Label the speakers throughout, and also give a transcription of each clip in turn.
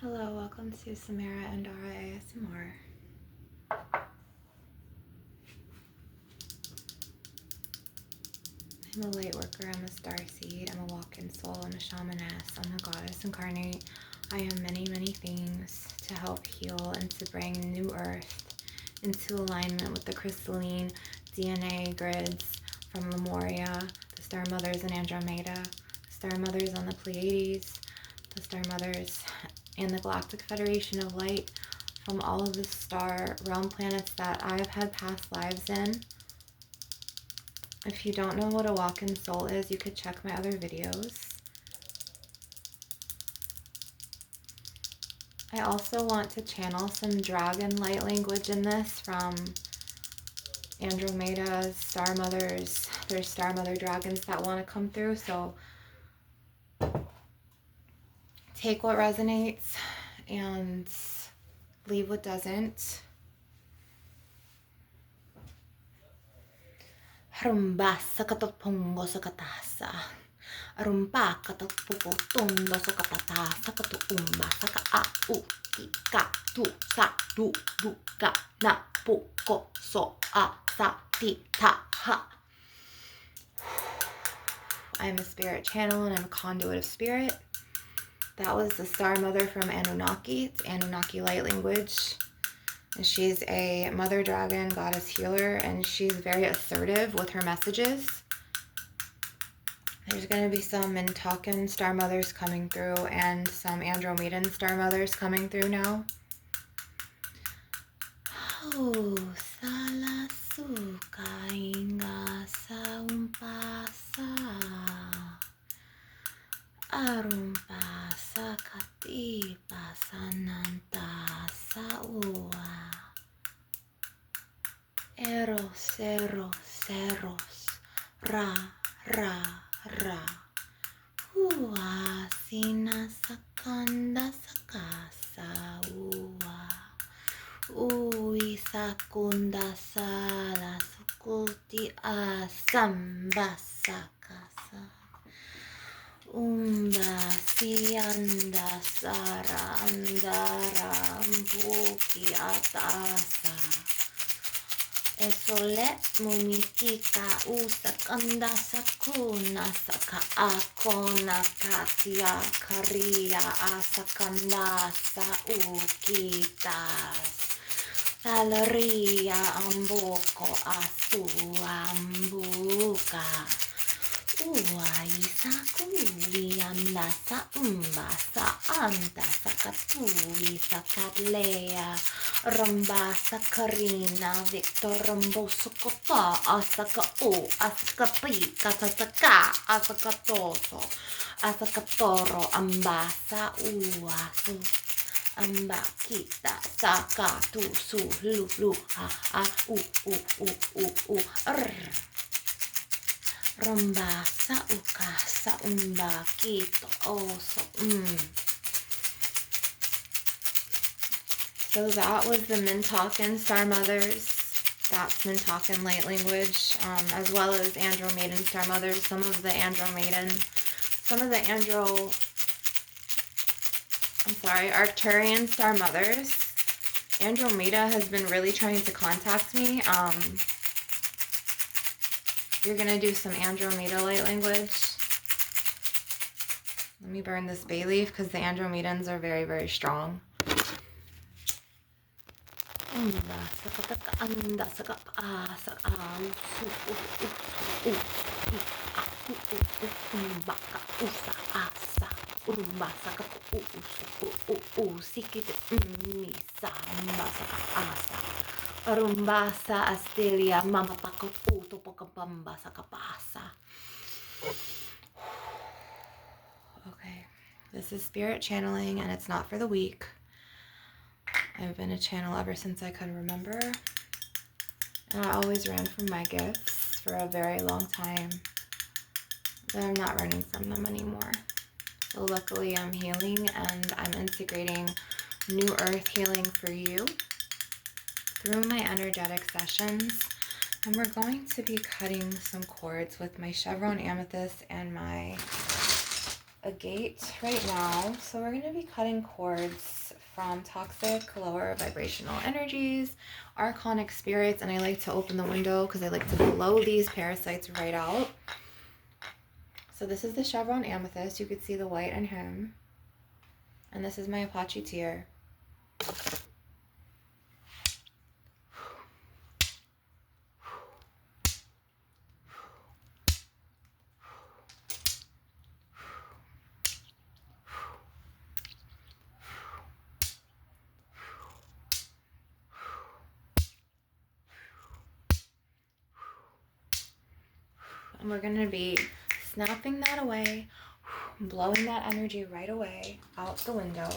Speaker 1: Hello, welcome to Samara and Dara ASMR. I'm a light worker, I'm a starseed, I'm a walk-in soul, I'm a shamaness, I'm a goddess incarnate. I am many, many things to help heal and to bring new earth into alignment with the crystalline DNA grids from Lemuria, the star mothers in Andromeda, the star mothers on the Pleiades, the star mothers and the Galactic Federation of Light from all of the star realm planets that I've had past lives in. If you don't know what a walk-in soul is, you could check my other videos. I also want to channel some dragon light language in this from Andromeda's star mothers. There's star mother dragons that want to come through, so take what resonates and leave what doesn't. Rumba sakatopongo sakatasa. Rumba katapupotondo sakatata sakatuumba saka au tika tu sa du ka na puko so a sa ti ta ha. I'm a spirit channel and I'm a conduit of spirit. That was the star mother from Anunnaki. It's Anunnaki light language. And she's a mother dragon, goddess healer, and she's very assertive with her messages. There's going to be some Mintakan star mothers coming through and some Andromedan star mothers coming through now. Oh, sala suka inga sa umpasa. Arumpa sakati pasananta sa ua. Eros, eros, eros, ra, ra, ra. Ua sina sakanda sakasa ua. Ui sakunda sala sukuti asamba sakasa. Umba sianda sara andara mbuki atasa. Esole mumitika usakanda sakuna saka akona katia karia asakanda sa ukitas. Valeria amboko asu ambuka. Uai sakui andasa umbasa andasa katui sakatlea rambasa karina Victor ramboso kota asaka o asaka pi katataka asaka toto asaka toro ambasa uasu amba kita saka tu su lu ha u Rombasa ukasa umba kito also. So that was the Mintakan Star Mothers. That's Mintakan light language, as well as Andromedan Star Mothers. Some of the Arcturian Star Mothers. Andromeda has been really trying to contact me. You're going to do some Andromeda light language. Let me burn this bay leaf because the Andromedans are very, very strong. Rumbasa astelia mama pakoputo pokapamba sakapasa. Okay, this is spirit channeling and it's not for the weak. I've been a channel ever since I could remember. And I always ran from my gifts for a very long time. But I'm not running from them anymore. So luckily I'm healing and I'm integrating new earth healing for you through my energetic sessions, and we're going to be cutting some cords with my chevron amethyst and my a gate right now. So we're going to be cutting cords from toxic, lower vibrational energies, archonic spirits, and I like to open the window because I like to blow these parasites right out. So this is the chevron amethyst. You could see the white in him. And this is my Apache tear. And we're going to be snapping that away, blowing that energy right away out the window.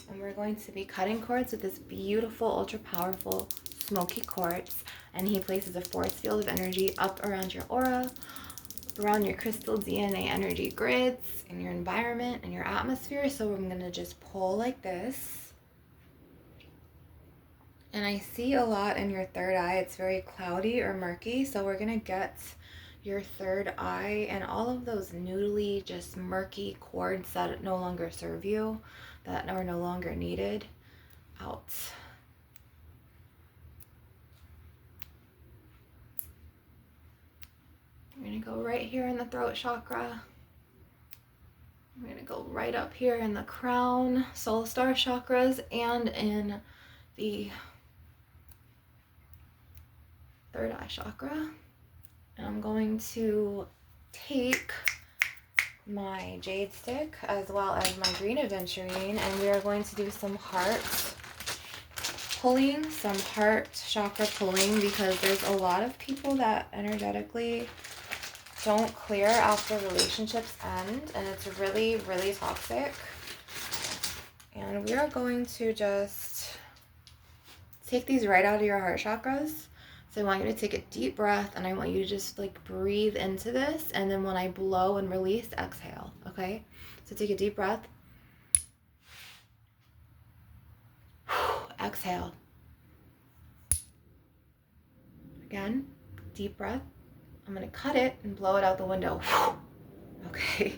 Speaker 1: And we're going to be cutting cords with this beautiful, ultra powerful, smoky quartz. And he places a force field of energy up around your aura, around your crystal DNA energy grids, in your environment, and your atmosphere. So I'm going to just pull like this. And I see a lot in your third eye. It's very cloudy or murky. So we're going to get your third eye and all of those noodly, just murky cords that no longer serve you, that are no longer needed, out. I'm going to go right here in the throat chakra. I'm going to go right up here in the crown, soul star chakras, and in the third eye chakra. And I'm going to take my jade stick as well as my green aventurine, and we are going to do some heart pulling, some heart chakra pulling, because there's a lot of people that energetically don't clear after relationships end, and it's really, really toxic. And we are going to just take these right out of your heart chakras. So I want you to take a deep breath, and I want you to just like breathe into this, and then when I blow and release, exhale, okay? So take a deep breath. Exhale. Again, deep breath. I'm going to cut it and blow it out the window. Okay.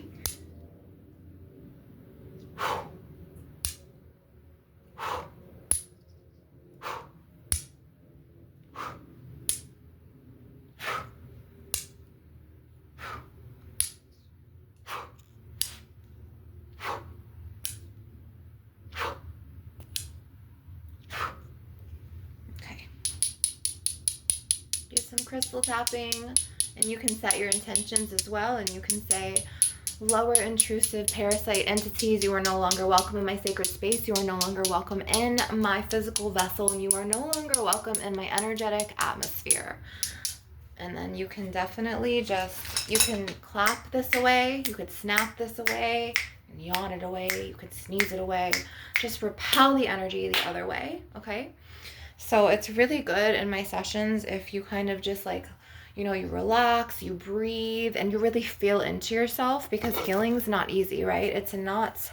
Speaker 1: Do some crystal tapping, and you can set your intentions as well, and you can say, lower intrusive parasite entities, you are no longer welcome in my sacred space. You are no longer welcome in my physical vessel. You are no longer welcome in my energetic atmosphere. And then you can definitely just, you can clap this away, you could snap this away, and yawn it away, you could sneeze it away. Just repel the energy the other way, okay? So it's really good in my sessions if you kind of just like, you know, you relax, you breathe, and you really feel into yourself, because healing's not easy, right? It's not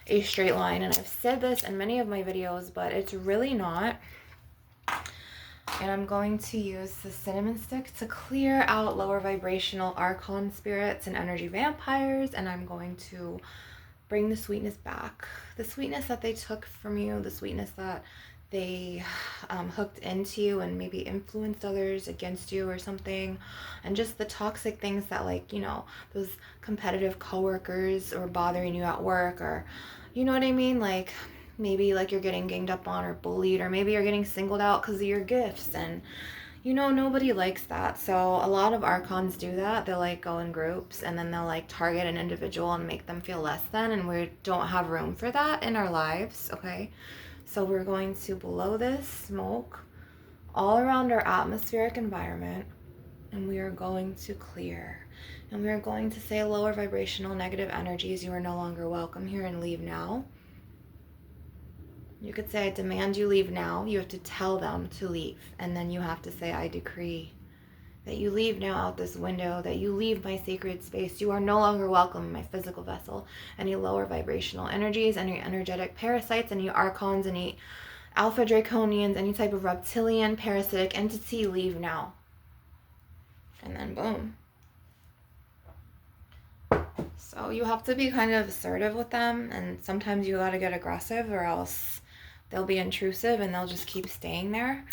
Speaker 1: a straight line. And I've said this in many of my videos, but it's really not. And I'm going to use the cinnamon stick to clear out lower vibrational archon spirits and energy vampires. And I'm going to bring the sweetness back. The sweetness that they took from you, the sweetness that they hooked into you and maybe influenced others against you or something, and just the toxic things that, like, you know, those competitive coworkers or bothering you at work, or you know what I mean, like maybe like you're getting ganged up on or bullied, or maybe you're getting singled out because of your gifts, and you know, nobody likes that. So a lot of archons do that. They'll like go in groups, and then they'll like target an individual and make them feel less than, and we don't have room for that in our lives, okay? So we're going to blow this smoke all around our atmospheric environment, and we are going to clear. And we are going to say, lower vibrational negative energies, you are no longer welcome here, and leave now. You could say, I demand you leave now. You have to tell them to leave. And then you have to say, I decree that you leave now out this window, that you leave my sacred space. You are no longer welcome in my physical vessel. Any lower vibrational energies, any energetic parasites, any archons, any alpha draconians, any type of reptilian parasitic entity, leave now. And then boom. So you have to be kind of assertive with them, and sometimes you gotta get aggressive or else they'll be intrusive and they'll just keep staying there.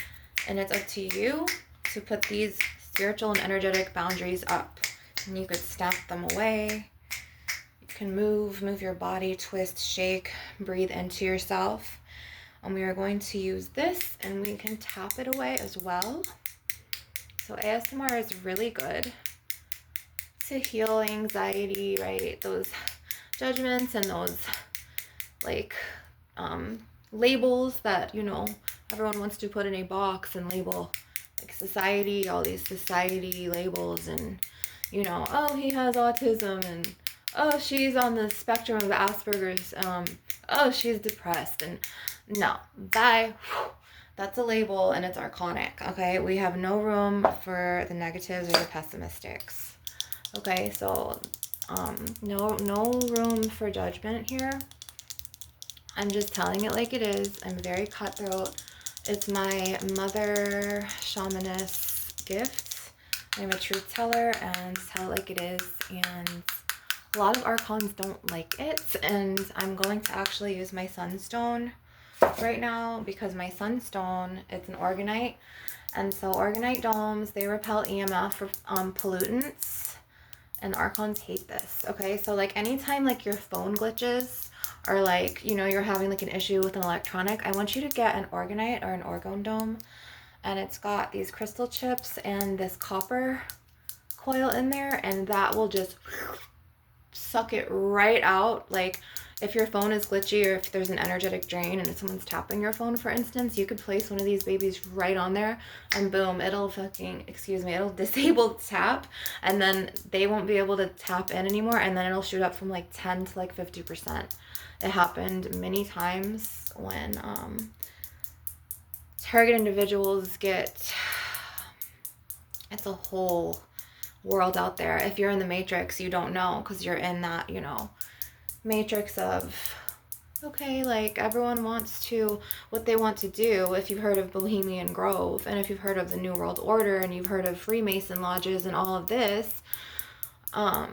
Speaker 1: And it's up to you to put these spiritual and energetic boundaries up. And you could snap them away. You can move your body, twist, shake, breathe into yourself. And we are going to use this and we can tap it away as well. So ASMR is really good to heal anxiety, right? Those judgments and those like labels that, you know, everyone wants to put in a box and label, like society, all these society labels, and, you know, oh, he has autism, and oh, she's on the spectrum of Asperger's, oh, she's depressed. And no, that's a label and it's archonic, okay? We have no room for the negatives or the pessimistics, okay? So no room for judgment here. I'm just telling it like it is. I'm very cutthroat. It's my mother shamaness gift. I'm a truth teller and tell it like it is. And a lot of archons don't like it. And I'm going to actually use my sunstone right now because my sunstone, it's an organite. And so organite domes, they repel EMF for pollutants. And archons hate this, okay? So like anytime like your phone glitches, or like, you know, you're having like an issue with an electronic, I want you to get an organite or an orgone dome, and it's got these crystal chips and this copper coil in there, and that will just suck it right out. Like if your phone is glitchy or if there's an energetic drain and someone's tapping your phone, for instance, you could place one of these babies right on there and boom, it'll it'll disable the tap, and then they won't be able to tap in anymore, and then it'll shoot up from like 10 to like 50%. It happened many times when target individuals get, it's a whole world out there. If you're in the matrix, you don't know because you're in that, you know, matrix of, okay, like everyone wants to, what they want to do. If you've heard of Bohemian Grove, and if you've heard of the New World Order, and you've heard of Freemason lodges and all of this,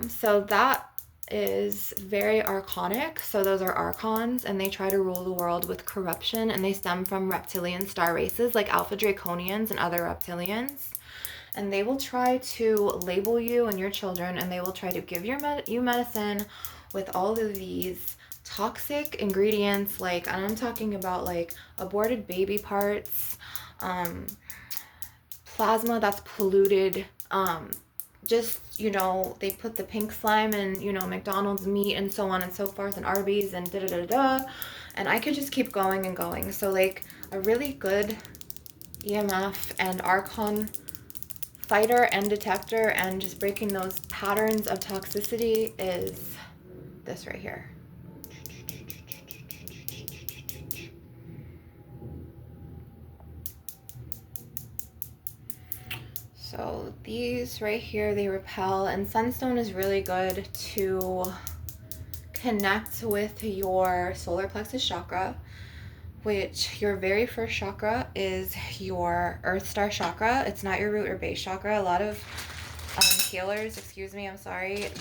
Speaker 1: so that is very archonic. So those are archons, and they try to rule the world with corruption, and they stem from reptilian star races like Alpha Draconians and other reptilians. And they will try to label you and your children, and they will try to give you medicine with all of these toxic ingredients, like, and I'm talking about like aborted baby parts, plasma that's polluted, just, you know, they put the pink slime in, you know, McDonald's meat and so on and so forth, and Arby's and da-da-da-da, and I could just keep going and going. So like a really good EMF and archon fighter and detector and just breaking those patterns of toxicity is this right here. So these right here, they repel, and sunstone is really good to connect with your solar plexus chakra, which your very first chakra is your earth star chakra. It's not your root or base chakra. A lot of healers,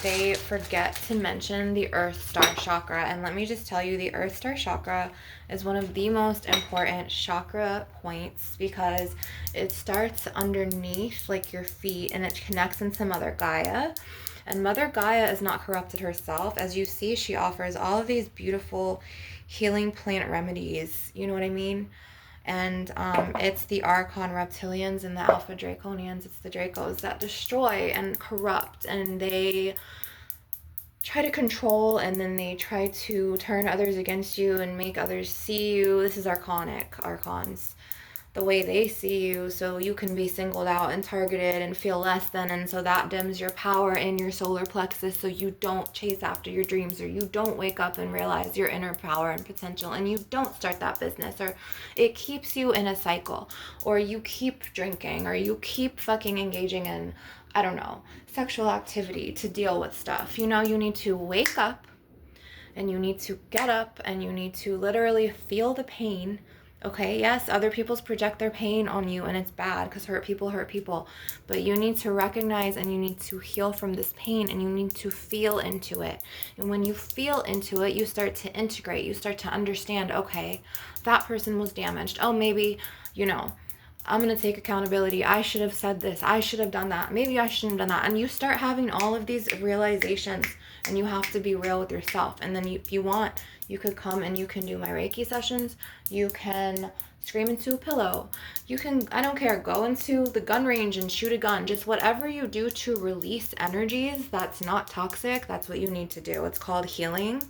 Speaker 1: they forget to mention the earth star chakra. And let me just tell you, the earth star chakra is one of the most important chakra points because it starts underneath like your feet and it connects into Mother Gaia. And Mother Gaia is not corrupted herself. As you see, she offers all of these beautiful healing plant remedies, you know what I mean? And it's the Archon reptilians and the Alpha Draconians, it's the Dracos that destroy and corrupt, and they try to control, and then they try to turn others against you and make others see you. This is Archons, the way they see you, so you can be singled out and targeted and feel less than, and so that dims your power in your solar plexus, so you don't chase after your dreams, or you don't wake up and realize your inner power and potential, and you don't start that business, or it keeps you in a cycle, or you keep drinking, or you keep fucking engaging in, I don't know, sexual activity to deal with stuff. You know, you need to wake up, and you need to get up, and you need to literally feel the pain Okay, yes, other people's project their pain on you, and it's bad because hurt people hurt people. But you need to recognize and you need to heal from this pain, and you need to feel into it. And when you feel into it, you start to integrate. You start to understand, okay, that person was damaged. Oh, maybe, you know, I'm going to take accountability. I should have said this. I should have done that. Maybe I shouldn't have done that. And you start having all of these realizations, and you have to be real with yourself. And then if you want, you could come and you can do my Reiki sessions. You can scream into a pillow. You can, I don't care, go into the gun range and shoot a gun. Just whatever you do to release energies that's not toxic, that's what you need to do. It's called healing.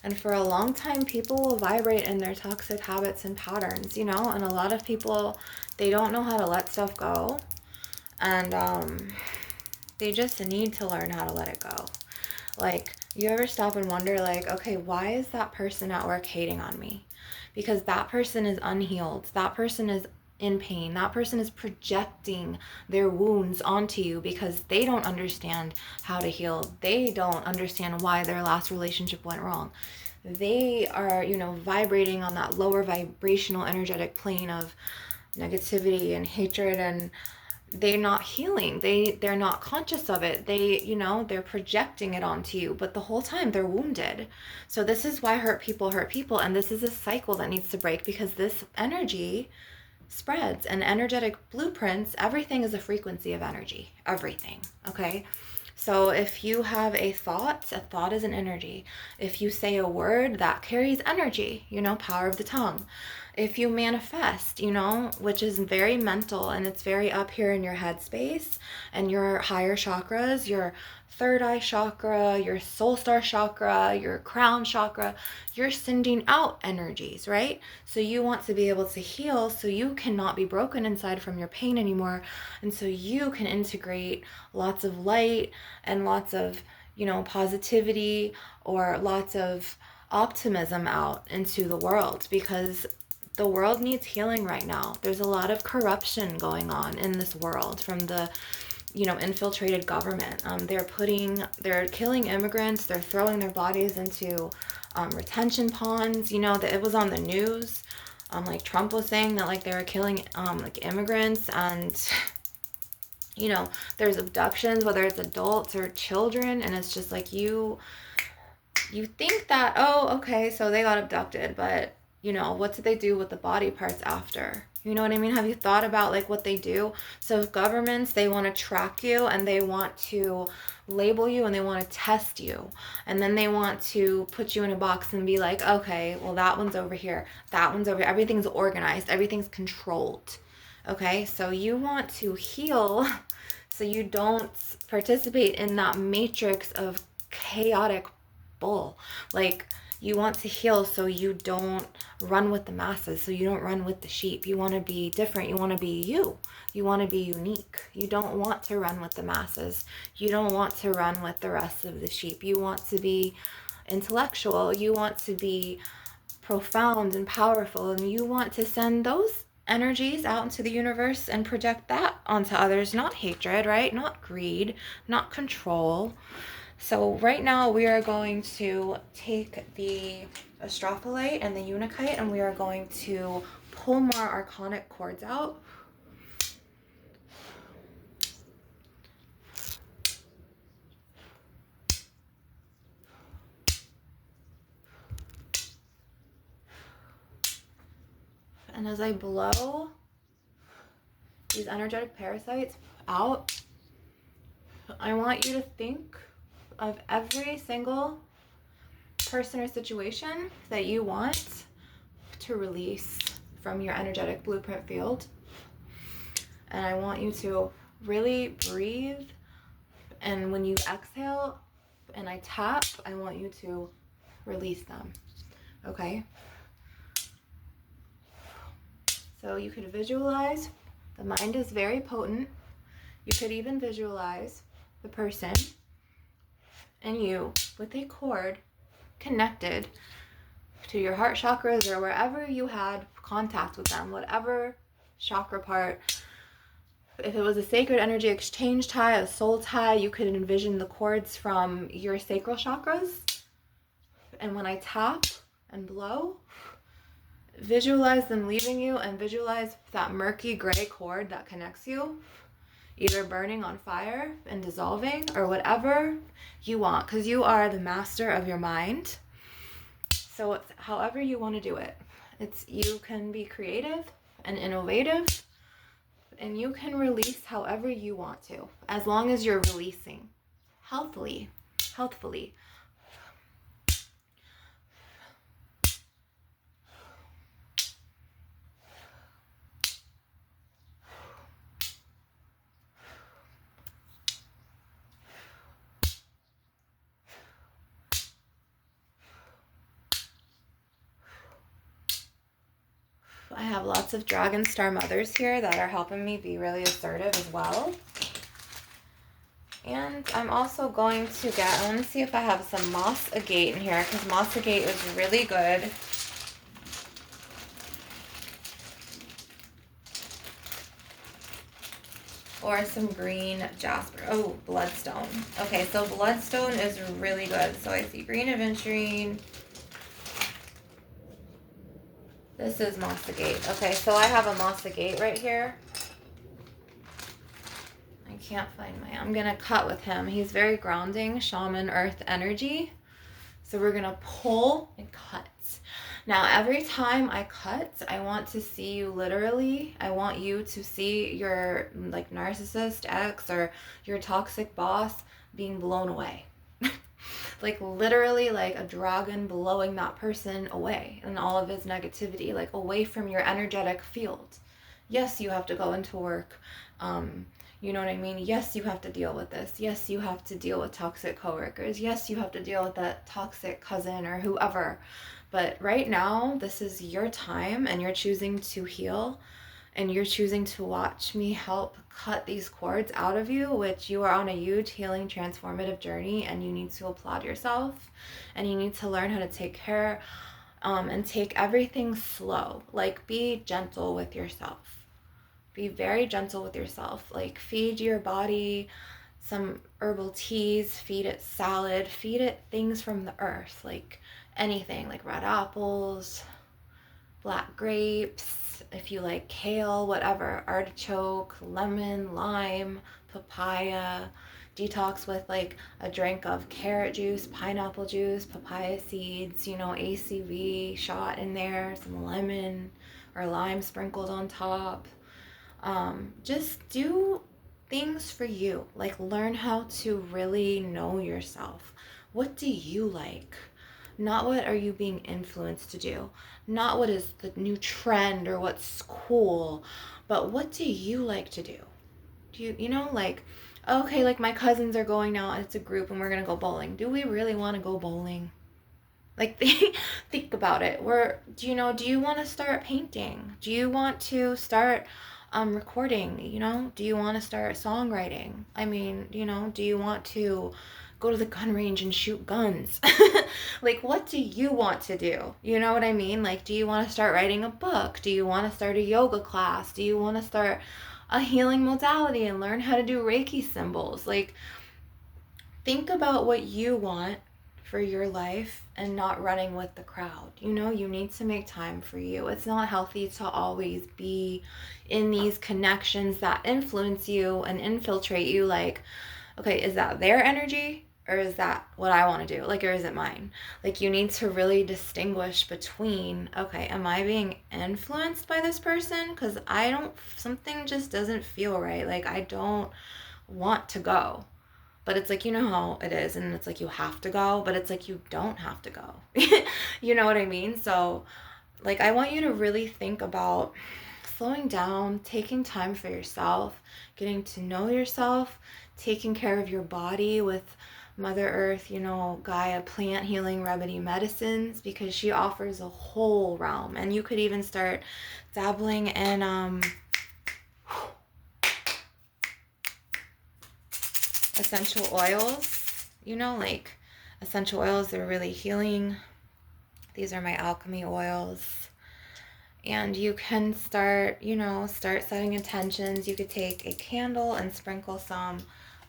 Speaker 1: And for a long time, people will vibrate in their toxic habits and patterns, you know? And a lot of people, they don't know how to let stuff go. And they just need to learn how to let it go. Like, you ever stop and wonder, like, okay, why is that person at work hating on me? Because that person is unhealed. That person is in pain. That person is projecting their wounds onto you because they don't understand how to heal. They don't understand why their last relationship went wrong. They are, vibrating on that lower vibrational energetic plane of negativity and hatred, and they're not healing. They're not conscious of it. They're projecting it onto you, but the whole time they're wounded. So this is why hurt people, and this is a cycle that needs to break, because this energy spreads, and energetic blueprints, everything is a frequency of energy. Everything. Okay. So if you have a thought is an energy. If you say a word, that carries energy, power of the tongue. If you manifest, which is very mental, and it's very up here in your head space and your higher chakras, your third eye chakra, your soul star chakra, your crown chakra, you're sending out energies, right? So you want to be able to heal, so you cannot be broken inside from your pain anymore. And so you can integrate lots of light and lots of, positivity, or lots of optimism out into the world, because the world needs healing right now. There's a lot of corruption going on in this world from the infiltrated government. They're killing immigrants. They're throwing their bodies into retention ponds. That it was on the news. Like Trump was saying that like they were killing like immigrants, and there's abductions, whether it's adults or children, and it's just like you think that, oh, okay, so they got abducted, but what did they do with the body parts after? You know what I mean? Have you thought about like what they do? So governments, they want to track you, and they want to label you, and they want to test you, and then they want to put you in a box and be like, okay, well, that one's over here, that one's over here. Everything's organized, everything's controlled. Okay, so you want to heal so you don't participate in that matrix of chaotic bull. Like, you want to heal so you don't run with the masses, so you don't run with the sheep. You want to be different. You want to be you. You want to be unique. You don't want to run with the masses. You don't want to run with the rest of the sheep. You want to be intellectual. You want to be profound and powerful, and you want to send those energies out into the universe and project that onto others. Not hatred, right? Not greed, not control. So right now we are going to take the Astrophyllite and the Unakite, and we are going to pull more arcanic cords out. And as I blow these energetic parasites out, I want you to think of every single person or situation that you want to release from your energetic blueprint field. And I want you to really breathe. And when you exhale and I tap, I want you to release them. Okay? So you could visualize, the mind is very potent. You could even visualize the person and you with a cord connected to your heart chakras, or wherever you had contact with them, whatever chakra part. If it was a sacred energy exchange tie, a soul tie, you could envision the cords from your sacral chakras. And when I tap and blow, visualize them leaving you, and visualize that murky gray cord that connects you either burning on fire and dissolving, or whatever you want, because you are the master of your mind. So it's however you want to do it. You can be creative and innovative, and you can release however you want to, as long as you're releasing healthfully. I have lots of Dragon Star mothers here that are helping me be really assertive as well. And I'm also going to I want to see if I have some moss agate in here, because moss agate is really good. Or some green jasper. Oh, bloodstone. Okay, so bloodstone is really good. So I see green aventurine. This is moss agate. Okay, so I have a moss agate right here. I can't find I'm gonna cut with him. He's very grounding, shaman earth energy. So we're gonna pull and cut. Now, every time I cut, I want to see you literally. I want you to see your like narcissist ex or your toxic boss being blown away. Like literally like a dragon blowing that person away and all of his negativity, like away from your energetic field. Yes, you have to go into work. You know what I mean? Yes, you have to deal with this. Yes, you have to deal with toxic coworkers. Yes, you have to deal with that toxic cousin or whoever. But right now, this is your time, and you're choosing to heal, and you're choosing to watch me help cut these cords out of you, which you are on a huge healing, transformative journey, and you need to applaud yourself, and you need to learn how to take care and take everything slow. Like, be gentle with yourself. Be very gentle with yourself. Like, feed your body some herbal teas, feed it salad, feed it things from the earth, like anything, like red apples, black grapes, if you like kale, whatever, artichoke, lemon, lime, papaya. Detox with like a drink of carrot juice, pineapple juice, papaya seeds, ACV shot in there, some lemon or lime sprinkled on top. Just do things for you. Like, learn how to really know yourself. What do you like? Not what are you being influenced to do. Not what is the new trend or what's cool, but what do you like to do? Do you, like, okay, like my cousins are going now, it's a group and we're going to go bowling. Do we really want to go bowling? Like, think about it. Do you want to start painting? Do you want to start recording? Do you want to start songwriting? I mean, do you want to go to the gun range and shoot guns? Like, what do you want to do? You know what I mean? Like, do you want to start writing a book? Do you want to start a yoga class? Do you want to start a healing modality and learn how to do Reiki symbols? Like, think about what you want for your life and not running with the crowd. You need to make time for you. It's not healthy to always be in these connections that influence you and infiltrate you. Like, okay, is that their energy or is that what I want to do? Like, or is it mine? Like, you need to really distinguish between, okay, am I being influenced by this person? Because something just doesn't feel right. Like, I don't want to go. But it's like, how it is, and it's like you have to go, but it's like you don't have to go. You know what I mean? So, like, I want you to really think about slowing down, taking time for yourself, getting to know yourself, taking care of your body with Mother Earth, Gaia plant healing remedy medicines, because she offers a whole realm. And you could even start dabbling in essential oils, like essential oils, they're really healing. These are my alchemy oils. And you can start setting intentions. You could take a candle and sprinkle some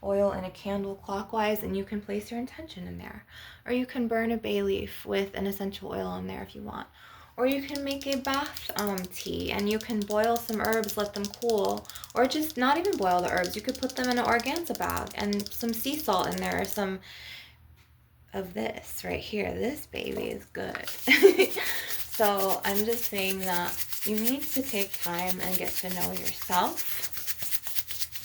Speaker 1: oil in a candle clockwise, and you can place your intention in there. Or you can burn a bay leaf with an essential oil in there if you want. Or you can make a bath tea, and you can boil some herbs, let them cool. Or just not even boil the herbs. You could put them in an organza bag and some sea salt in there, or some of this right here. This baby is good. So I'm just saying that you need to take time and get to know yourself.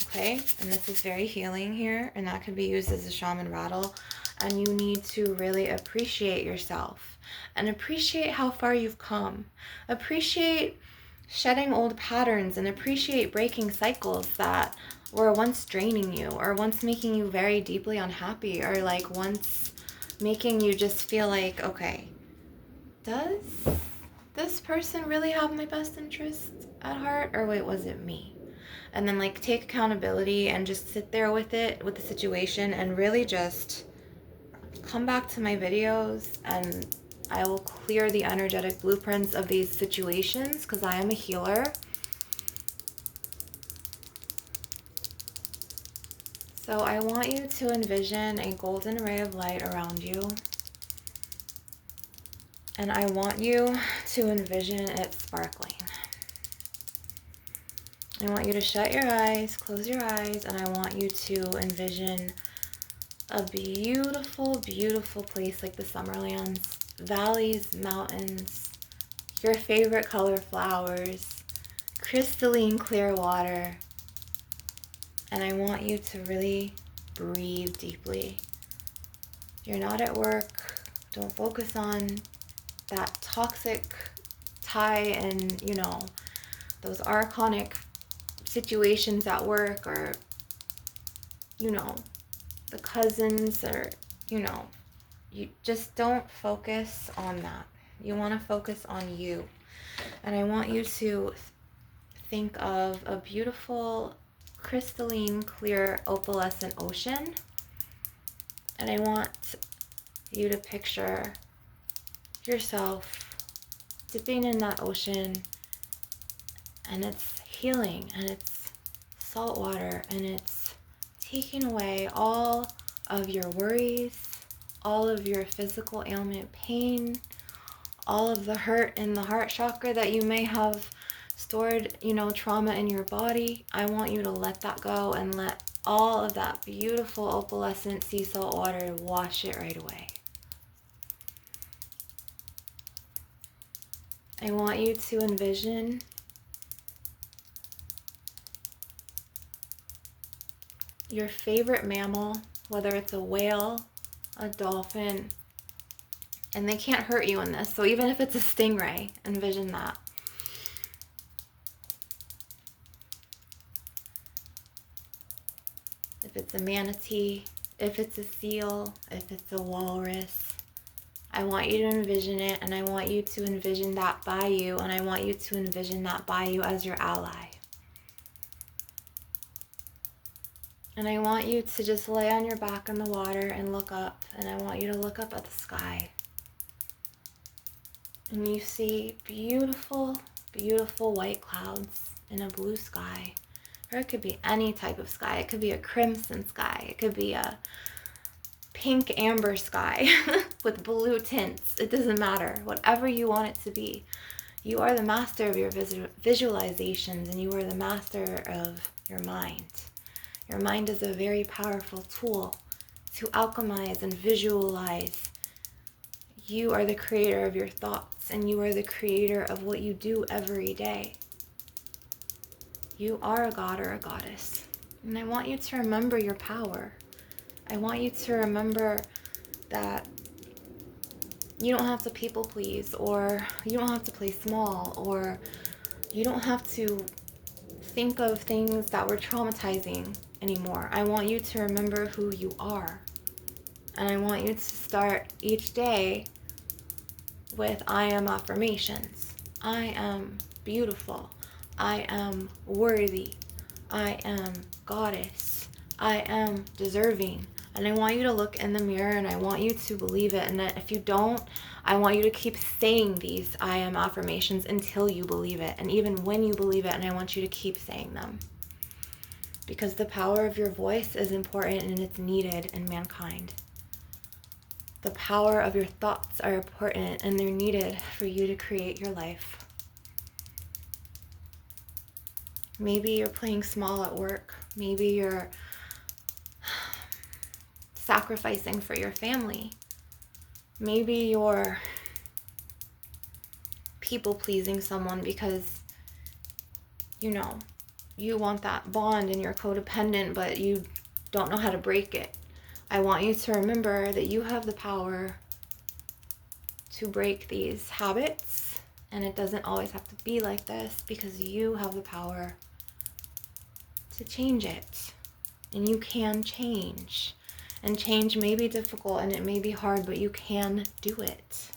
Speaker 1: Okay, and this is very healing here, and that can be used as a shaman rattle. And you need to really appreciate yourself and appreciate how far you've come. Appreciate shedding old patterns and appreciate breaking cycles that were once draining you, or once making you very deeply unhappy, or like once making you just feel like, okay, does this person really have my best interests at heart, or wait, was it me? And then like take accountability and just sit there with it, with the situation, and really just come back to my videos, and I will clear the energetic blueprints of these situations, because I am a healer. So I want you to envision a golden ray of light around you. And I want you to envision it sparkling. I want you to shut your eyes, close your eyes, and I want you to envision a beautiful, beautiful place like the Summerlands. Valleys, mountains, your favorite color flowers, crystalline clear water. And I want you to really breathe deeply. You're not at work. Don't focus on that toxic tie and, you know, those archonic situations at work, or, you know, the cousins, or, you know, you just don't focus on that. You want to focus on you. And I want you to think of a beautiful, crystalline, clear, opalescent ocean. And I want you to picture yourself dipping in that ocean, and it's healing, and it's salt water, and it's taking away all of your worries, all of your physical ailment, pain, all of the hurt in the heart chakra that you may have stored, you know, trauma in your body. I want you to let that go and let all of that beautiful opalescent sea salt water wash it right away. I want you to envision your favorite mammal, whether it's a whale, a dolphin, and they can't hurt you in this. So even if it's a stingray, envision that. If it's a manatee, if it's a seal, if it's a walrus, I want you to envision it, and I want you to envision that by you, and I want you to envision that by you as your ally. And I want you to just lay on your back in the water and look up, and I want you to look up at the sky. And you see beautiful, beautiful white clouds in a blue sky. Or it could be any type of sky. It could be a crimson sky. It could be a pink amber sky with blue tints. It doesn't matter. Whatever you want it to be. You are the master of your visualizations, and you are the master of your mind. Your mind is a very powerful tool to alchemize and visualize. You are the creator of your thoughts, and you are the creator of what you do every day. You are a god or a goddess. And I want you to remember your power. I want you to remember that you don't have to people please, or you don't have to play small, or you don't have to think of things that were traumatizing anymore. I want you to remember who you are. And I want you to start each day with I am affirmations. I am beautiful. I am worthy. I am goddess. I am deserving. And I want you to look in the mirror, and I want you to believe it. And if you don't, I want you to keep saying these I am affirmations until you believe it. And even when you believe it, and I want you to keep saying them. Because the power of your voice is important, and it's needed in mankind. The power of your thoughts are important, and they're needed for you to create your life. Maybe you're playing small at work. Maybe you're sacrificing for your family. Maybe you're people-pleasing someone because, you want that bond and you're codependent, but you don't know how to break it. I want you to remember that you have the power to break these habits, and it doesn't always have to be like this, because you have the power to change it. And you can change. And change may be difficult and it may be hard, but you can do it.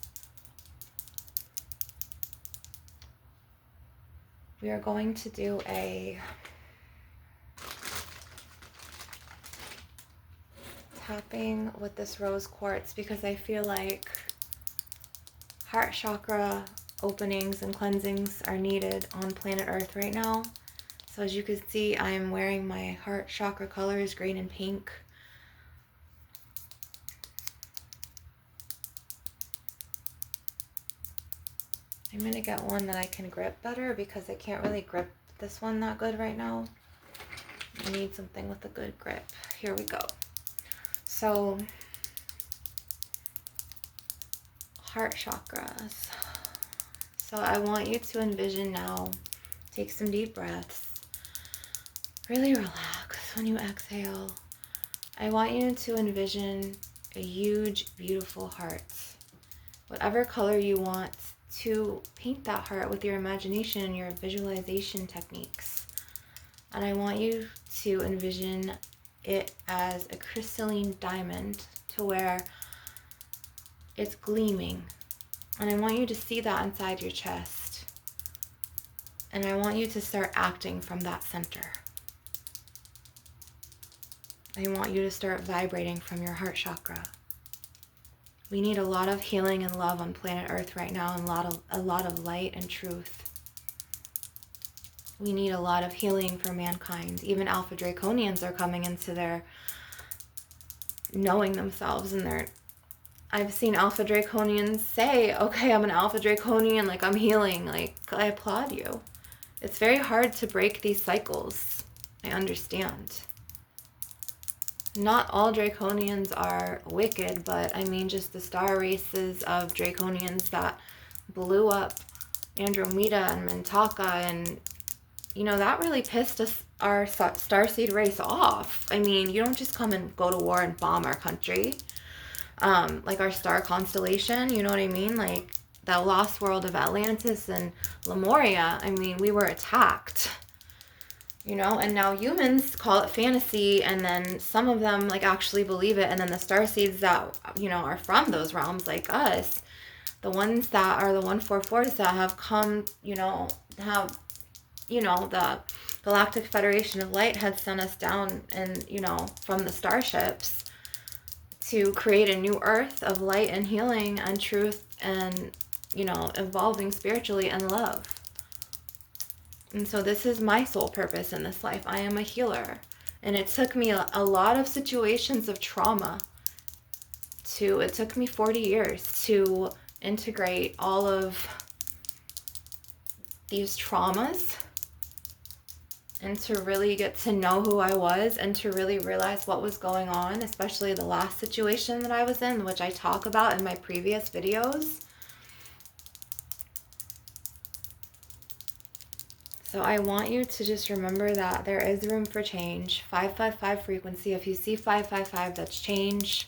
Speaker 1: We are going to do a tapping with this rose quartz, because I feel like heart chakra openings and cleansings are needed on planet Earth right now. So as you can see, I am wearing my heart chakra colors, green and pink. I'm going to get one that I can grip better, because I can't really grip this one that good right now. I need something with a good grip. Here we go. So, heart chakras. So I want you to envision now, take some deep breaths. Really relax when you exhale. I want you to envision a huge, beautiful heart. Whatever color you want to paint that heart with your imagination and your visualization techniques. And I want you to envision it as a crystalline diamond, to where it's gleaming. And I want you to see that inside your chest. And I want you to start acting from that center. I want you to start vibrating from your heart chakra. We need a lot of healing and love on planet Earth right now, and a lot of light and truth. We need a lot of healing for mankind. Even Alpha Draconians are coming into their knowing themselves, and I've seen Alpha Draconians say, okay, I'm an Alpha Draconian, like I'm healing, like I applaud you. It's very hard to break these cycles. I understand. Not all Draconians are wicked, but I mean just the star races of Draconians that blew up Andromeda and Mintaka, and that really pissed our starseed race off. I mean, you don't just come and go to war and bomb our country. Like our star constellation, you know what I mean? Like the lost world of Atlantis and Lemuria, I mean, we were attacked. And now humans call it fantasy, and then some of them like actually believe it, and then the starseeds that are from those realms, like us, the ones that are the 144s that have come, the Galactic Federation of Light had sent us down, and from the starships to create a new earth of light and healing and truth and evolving spiritually and love. And so this is my sole purpose in this life. I am a healer. And it took me a lot of situations of trauma it took me 40 years to integrate all of these traumas, and to really get to know who I was, and to really realize what was going on, especially the last situation that I was in, which I talk about in my previous videos. So I want you to just remember that there is room for change. 555 frequency. If you see 555, that's change.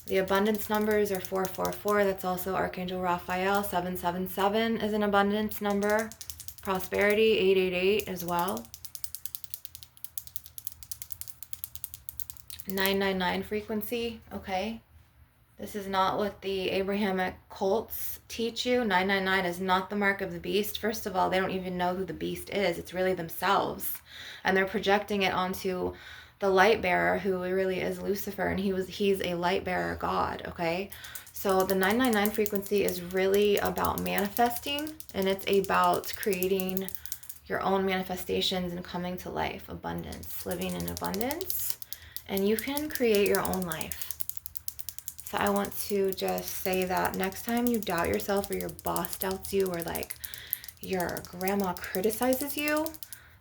Speaker 1: The abundance numbers are 444. That's also Archangel Raphael. 777 is an abundance number. Prosperity, 888 as well. 999 frequency. Okay. This is not what the Abrahamic cults teach you. 999 is not the mark of the beast. First of all, they don't even know who the beast is. It's really themselves. And they're projecting it onto the light bearer, who really is Lucifer, and he's a light bearer god, okay? So the 999 frequency is really about manifesting, and it's about creating your own manifestations and coming to life, abundance, living in abundance, and you can create your own life. So I want to just say that next time you doubt yourself, or your boss doubts you, or like your grandma criticizes you,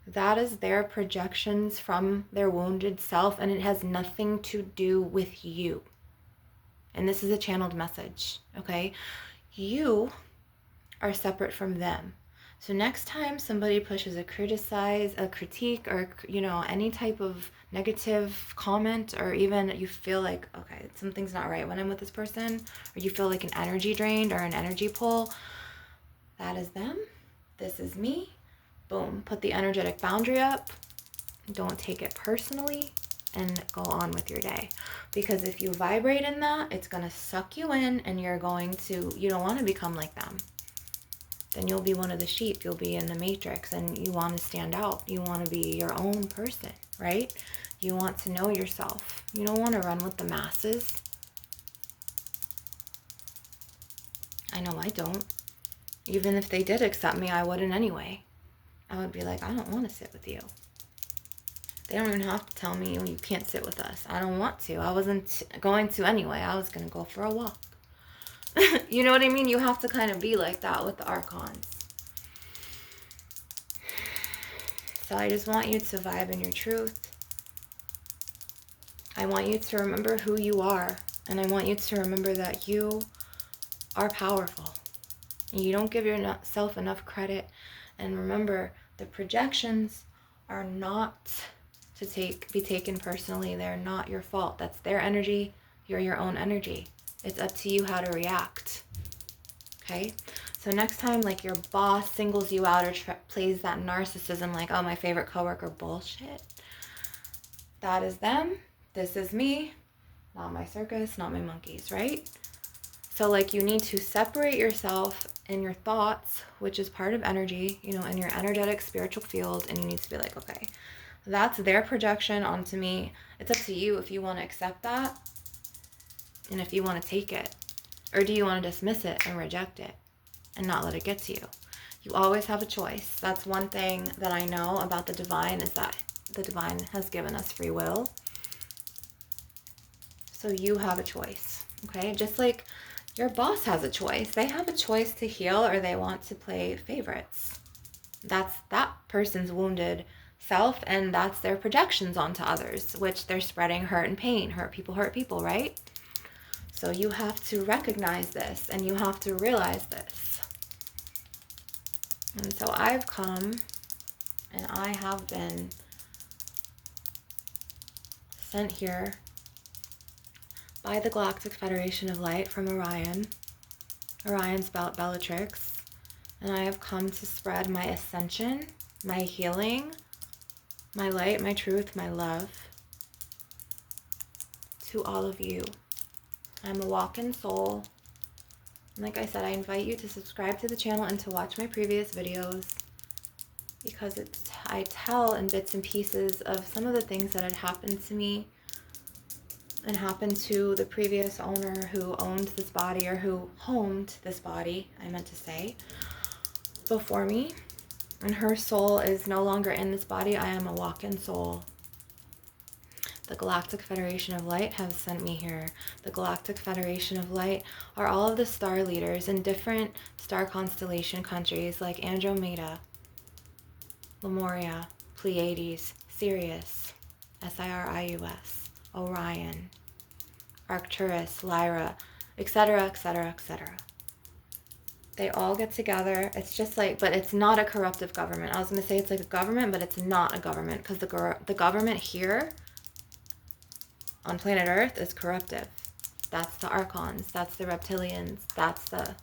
Speaker 1: that is their projections from their wounded self, and it has nothing to do with you. And this is a channeled message, okay? You are separate from them. So next time somebody pushes a critique, or, you know, any type of negative comment, or even you feel like, okay, something's not right when I'm with this person, or you feel like an energy drained or an energy pull, that is them. This is me. Boom. Put the energetic boundary up. Don't take it personally, and go on with your day. Because if you vibrate in that, it's going to suck you in, and you don't want to become like them. Then you'll be one of the sheep. You'll be in the matrix, and you want to stand out. You want to be your own person, right? You want to know yourself. You don't want to run with the masses. I know I don't. Even if they did accept me, I wouldn't anyway. I would be like, I don't want to sit with you. They don't even have to tell me, you can't sit with us. I don't want to. I wasn't going to anyway. I was going to go for a walk. You know what I mean? You have to kind of be like that with the archons. So I just want you to vibe in your truth. I want you to remember who you are. And I want you to remember that you are powerful. You don't give yourself enough credit. And remember, the projections are not to be taken personally. They're not your fault. That's their energy. You're your own energy. It's up to you how to react. Okay? So next time, like, your boss singles you out, or plays that narcissism, like, oh, my favorite coworker bullshit, that is them. This is me. Not my circus, not my monkeys, right? So, like, you need to separate yourself in your thoughts, which is part of energy, you know, in your energetic spiritual field, and you need to be like, okay, that's their projection onto me. It's up to you if you want to accept that, and if you want to take it, or do you want to dismiss it and reject it and not let it get to you? You always have a choice. That's one thing that I know about the divine, is that the divine has given us free will. So you have a choice, okay? Just like your boss has a choice. They have a choice to heal, or they want to play favorites. That's that person's wounded self, and that's their projections onto others, which they're spreading hurt and pain. Hurt people, right? So you have to recognize this, and you have to realize this. And so I've come, and I have been sent here by the Galactic Federation of Light from Orion. Orion's Bellatrix. And I have come to spread my ascension, my healing, my light, my truth, my love to all of you. I'm a walk-in soul. And like I said, I invite you to subscribe to the channel and to watch my previous videos, because I tell in bits and pieces of some of the things that had happened to me and happened to the previous owner who owned this body, or who homed this body, I meant to say, before me. And her soul is no longer in this body. I am a walk-in soul. The Galactic Federation of Light has sent me here. The Galactic Federation of Light are all of the star leaders in different star constellation countries, like Andromeda, Lemuria, Pleiades, Sirius, Sirius, Orion, Arcturus, Lyra, etc., etc., etc. They all get together. It's just like, but it's not a corruptive government. I was going to say it's like a government, but it's not a government, because the government here on planet Earth is corruptive. That's the Archons. That's the reptilians. That's the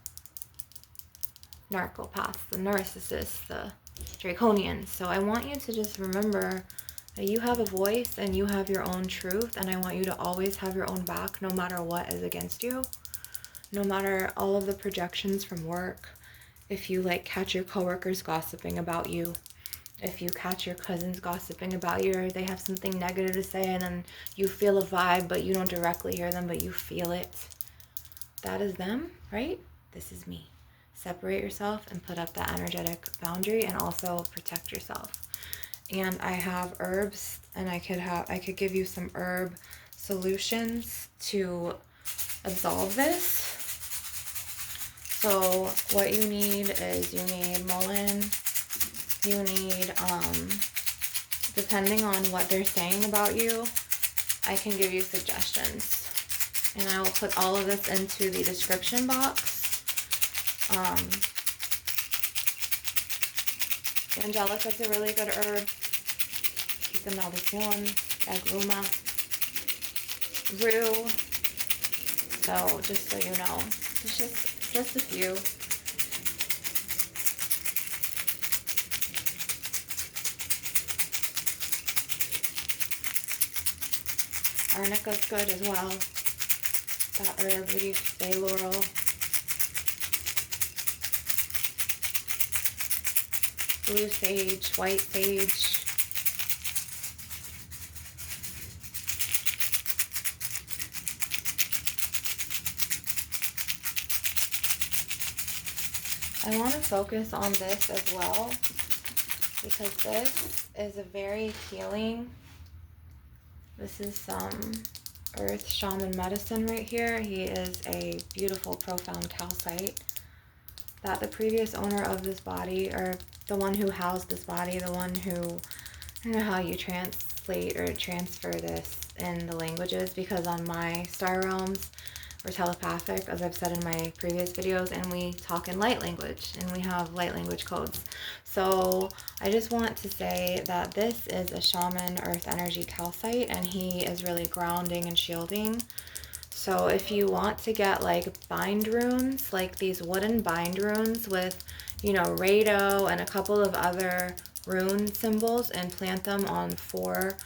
Speaker 1: narcopaths, the narcissists, the draconians. So I want you to just remember that you have a voice, and you have your own truth, and I want you to always have your own back, no matter what is against you. No matter all of the projections from work. If you like catch your coworkers gossiping about you, if you catch your cousins gossiping about you, or they have something negative to say, and then you feel a vibe, but you don't directly hear them, but you feel it, that is them, right? This is me. Separate yourself and put up that energetic boundary, and also protect yourself. And I have herbs, and I could give you some herb solutions to absolve this. So what you need is, you need mullein, you need, depending on what they're saying about you, I can give you suggestions. And I will put all of this into the description box. Angelica is a really good herb. Quita maldición, agruma, rue. So just so you know, it's just a few. Arnica's good as well. That herb leaf, bay laurel. Blue sage, white sage. I want to focus on this as well, because this is a very healing. This is some earth shaman medicine right here. He is a beautiful, profound calcite that the previous owner of this body, or the one who housed this body, the one who, I don't know how you translate or transfer this in the languages, because on my star realms, we're telepathic, as I've said in my previous videos, and we talk in light language, and we have light language codes. So I just want to say that this is a shaman earth energy calcite, and he is really grounding and shielding. So if you want to get like bind runes, like these wooden bind runes with, you know, Rado and a couple of other rune symbols, and plant them on 4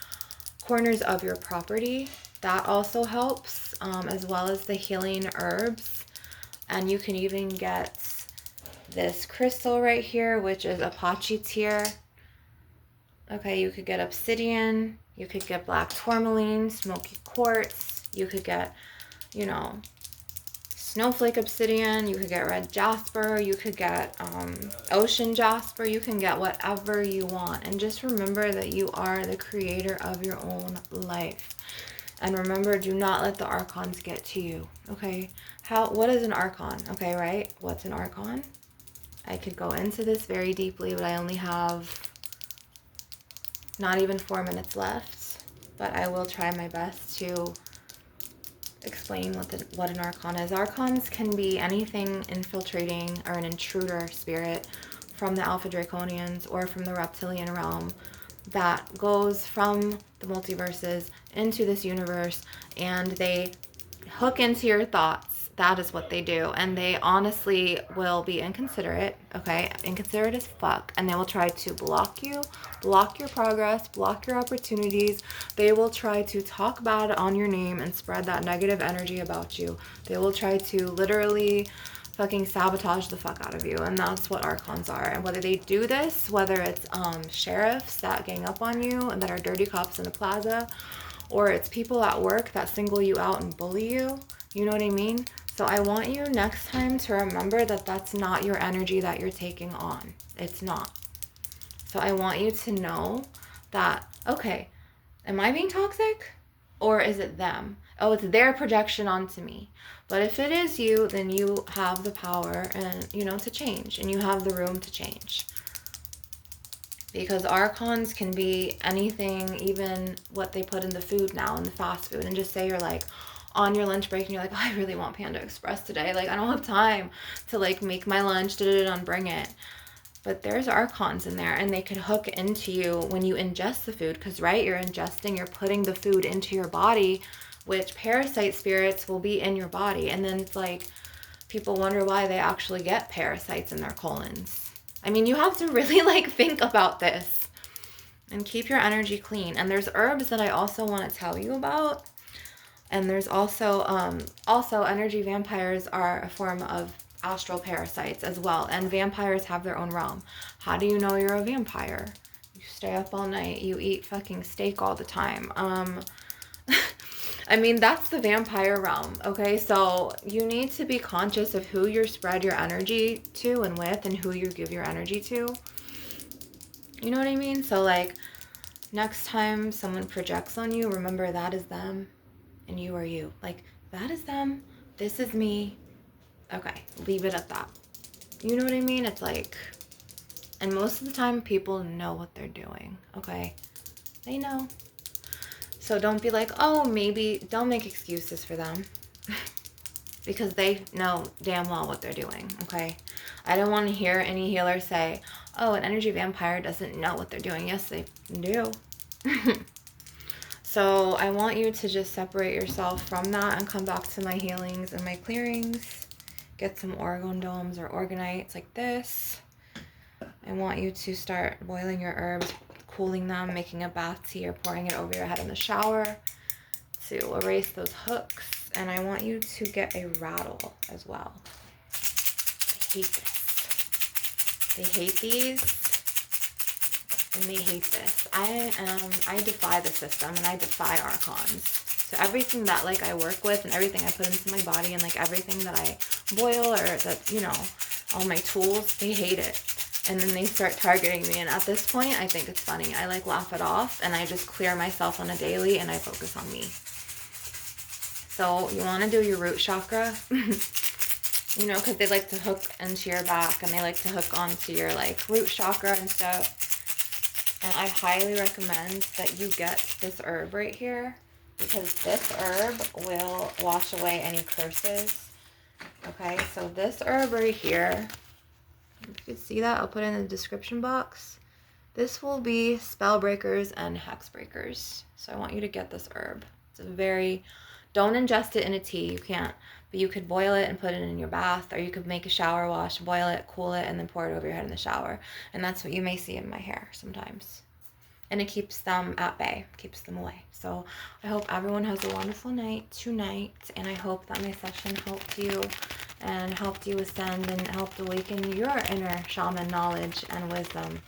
Speaker 1: corners of your property, that also helps, as well as the healing herbs. And you can even get this crystal right here, which is Apache tear. Okay, you could get obsidian, you could get black tourmaline, smoky quartz, you could get, you know, snowflake obsidian, you could get red jasper, you could get ocean jasper, you can get whatever you want. And just remember that you are the creator of your own life. And remember, do not let the archons get to you, okay? What is an archon? Okay, right? What's an archon? I could go into this very deeply, but I only have not even 4 minutes left. But I will try my best to explain what an archon is. Archons can be anything infiltrating or an intruder spirit from the Alpha Draconians or from the reptilian realm that goes from the multiverses into this universe, and they hook into your thoughts. That is what they do. And they honestly will be inconsiderate, okay? Inconsiderate as fuck. And they will try to block you, block your progress, block your opportunities. They will try to talk bad on your name and spread that negative energy about you. They will try to literally fucking sabotage the fuck out of you. And that's what archons are. And whether they do this, whether it's sheriffs that gang up on you and that are dirty cops in a plaza, or it's people at work that single you out and bully you, you know what I mean? So I want you next time to remember that that's not your energy that you're taking on. It's not. So I want you to know that, okay, am I being toxic? Or is it them? Oh, it's their projection onto me. But if it is you, then you have the power and, you know, to change. And you have the room to change. Because archons can be anything, even what they put in the food now, in the fast food. And just say you're like on your lunch break and you're like, oh, I really want Panda Express today. Like, I don't have time to like make my lunch, and bring it. But there's archons in there, and they could hook into you when you ingest the food. Because, right, you're putting the food into your body, which parasite spirits will be in your body. And then it's like, people wonder why they actually get parasites in their colons. I mean, you have to really like think about this and keep your energy clean. And there's herbs that I also want to tell you about. And there's also energy vampires are a form of astral parasites as well. And vampires have their own realm. How do you know you're a vampire? You stay up all night. You eat fucking steak all the time. I mean, that's the vampire realm, okay? So you need to be conscious of who you spread your energy to and with, and who you give your energy to. You know what I mean? So like, next time someone projects on you, remember that is them and you are you. Like, that is them, This is me. Okay, leave it at that. You know what I mean? It's like, and most of the time people know what they're doing, okay? They know. So don't be like, oh, maybe, don't make excuses for them. Because they know damn well what they're doing, okay? I don't want to hear any healer say, oh, an energy vampire doesn't know what they're doing. Yes, they do. So I want you to just separate yourself from that and come back to my healings and my clearings. Get some Oregon domes or organites like this. I want you to start boiling your herbs, cooling them, making a bath tea, or pouring it over your head in the shower to erase those hooks. And I want you to get a rattle as well. I hate this. They hate these, and they hate this. I defy the system, and I defy archons. So everything that like I work with and everything I put into my body and like everything that I boil or that, you know, all my tools, they hate it. And then they start targeting me. And at this point, I think it's funny. I like laugh it off and I just clear myself on a daily and I focus on me. So you want to do your root chakra, you know, because they like to hook into your back and they like to hook onto your like root chakra and stuff. And I highly recommend that you get this herb right here, because this herb will wash away any curses. Okay, so this herb right here, if you can see that, I'll put it in the description box. This will be spell breakers and hex breakers. So I want you to get this herb. It's a very, don't ingest it in a tea, you can't. But you could boil it and put it in your bath, or you could make a shower wash, boil it, cool it, and then pour it over your head in the shower. And that's what you may see in my hair sometimes. And it keeps them at bay, keeps them away. So I hope everyone has a wonderful night tonight, and I hope that my session helped you and helped you ascend and helped awaken your inner shaman knowledge and wisdom.